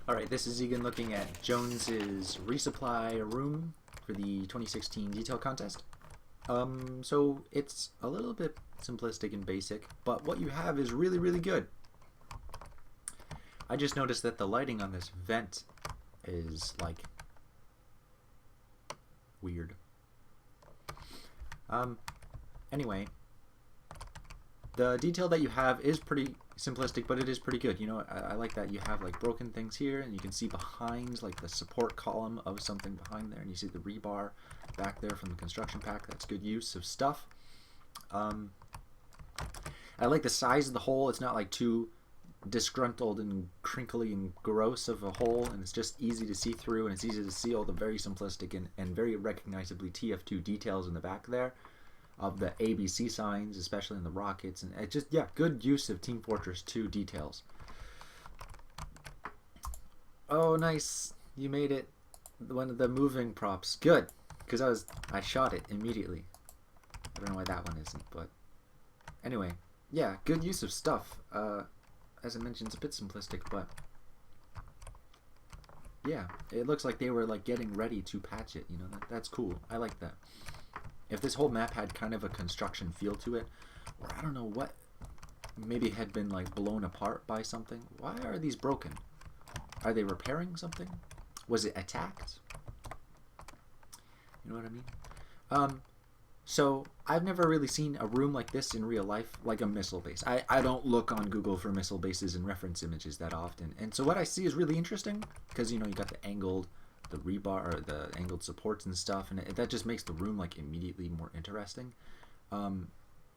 Alright, this is Egan looking at Jones's resupply room for the 2016 detail contest. So it's a little bit simplistic and basic, but what you have is really, really good. I just noticed that the lighting on this vent is like weird. Anyway, the detail that you have is pretty simplistic, but it is pretty good. You know, I like that you have like broken things here, and you can see behind like the support column of something behind there, and you see the rebar back there from the construction pack. That's good use of stuff. I like the size of the hole. It's not like too disgruntled and crinkly and gross of a hole, and it's just easy to see through, and it's easy to see all the very simplistic and very recognizably TF2 details in the back there of the ABC signs, especially in the rockets, and it just, yeah, good use of Team Fortress 2 details. Oh, nice, you made it. One of the moving props, good, because I shot it immediately. I don't know why that one isn't, but anyway, yeah, good use of stuff. As I mentioned, it's a bit simplistic, but yeah, it looks like they were like getting ready to patch it. You know, that's cool. I like that. If this whole map had kind of a construction feel to it, or I don't know what, maybe had been like blown apart by something. Why are these broken? Are they repairing something? Was it attacked? You know what I mean? So I've never really seen a room like this in real life, like a missile base. I don't look on Google for missile bases and reference images that often. And so what I see is really interesting because, you know, you got the angled, the rebar, or the angled supports and stuff, and that just makes the room like immediately more interesting. And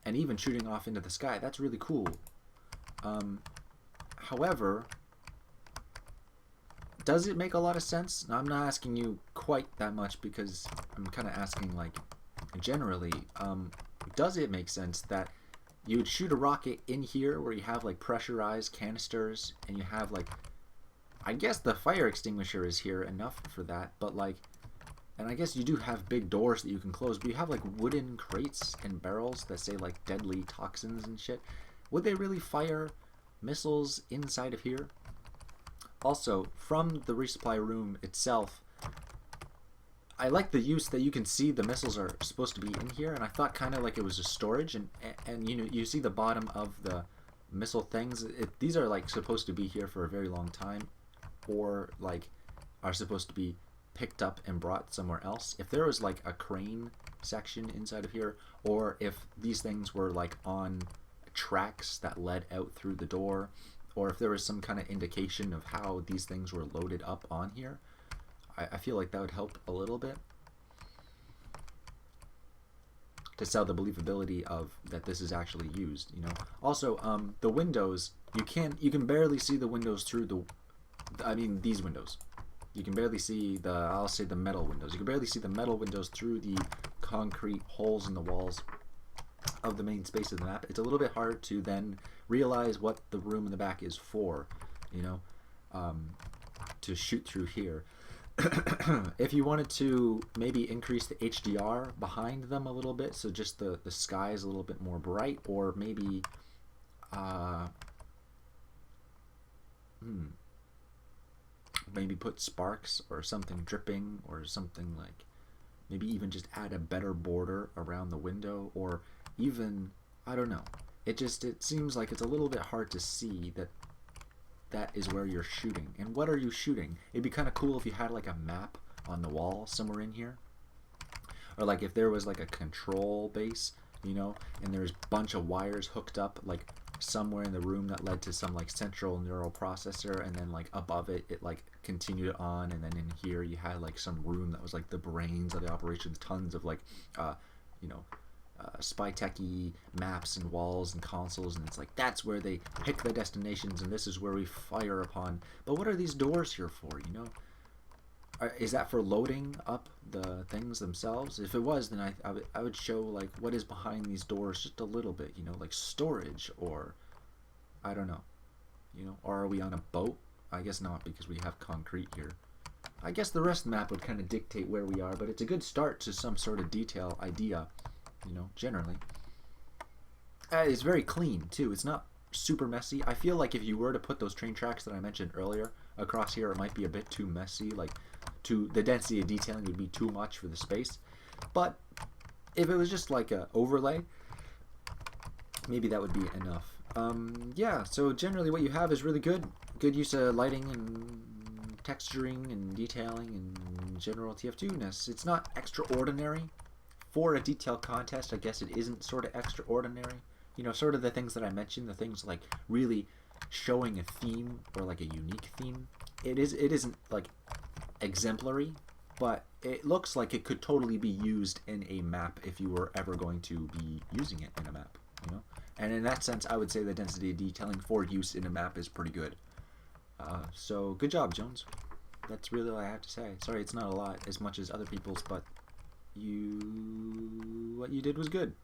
even shooting off into the sky, that's really cool. However, does it make a lot of sense? Now, I'm not asking you quite that much because I'm kind of asking like, generally, does it make sense that you would shoot a rocket in here where you have like pressurized canisters and you have like, I guess the fire extinguisher is here enough for that, but like, and I guess you do have big doors that you can close, but you have like wooden crates and barrels that say like deadly toxins and shit. Would they really fire missiles inside of here? Also, from the resupply room itself, I like the use that you can see the missiles are supposed to be in here, and I thought kind of like it was a storage, and you know, you see the bottom of the missile things. These are like supposed to be here for a very long time, or like are supposed to be picked up and brought somewhere else. If there was like a crane section inside of here, or if these things were like on tracks that led out through the door, or if there was some kind of indication of how these things were loaded up on here, I feel like that would help a little bit to sell the believability of that this is actually used, you know. Also, the windows, you can barely see the windows through these windows. You can barely see I'll say the metal windows. You can barely see the metal windows through the concrete holes in the walls of the main space of the map. It's a little bit hard to then realize what the room in the back is for, you know, to shoot through here. If you wanted to maybe increase the HDR behind them a little bit, so just the sky is a little bit more bright, or maybe maybe put sparks or something dripping, or something like, maybe even just add a better border around the window, or even, I don't know, it seems like it's a little bit hard to see that is where you're shooting. And what are you shooting? It'd be kind of cool if you had like a map on the wall somewhere in here, or like if there was like a control base, you know, and there's a bunch of wires hooked up like somewhere in the room that led to some like central neural processor, and then like above it like continued on, and then in here you had like some room that was like the brains of the operations, tons of like you know, spy techy maps and walls and consoles, and it's like that's where they pick the destinations, and this is where we fire upon. But what are these doors here for, you know? Is that for loading up the things themselves? If it was, then I would show like what is behind these doors just a little bit, you know, like storage, or I don't know, you know. Or are we on a boat? I guess not, because we have concrete here. I guess the rest of the map would kind of dictate where we are, but it's a good start to some sort of detail idea, you know, generally. It's very clean too. It's not super messy. I feel like if you were to put those train tracks that I mentioned earlier across here it might be a bit too messy, like the density of detailing would be too much for the space. But if it was just like a overlay, maybe that would be enough. Yeah, so generally what you have is really good. Good use of lighting and texturing and detailing and general TF2-ness. It's not extraordinary. For a detail contest, I guess it isn't sort of extraordinary. You know, sort of the things that I mentioned, the things like really showing a theme or like a unique theme. It isn't like exemplary, but it looks like it could totally be used in a map if you were ever going to be using it in a map, you know? And in that sense, I would say the density of detailing for use in a map is pretty good. So good job, Jones. That's really all I have to say. Sorry, it's not a lot as much as other people's, but what you did was good.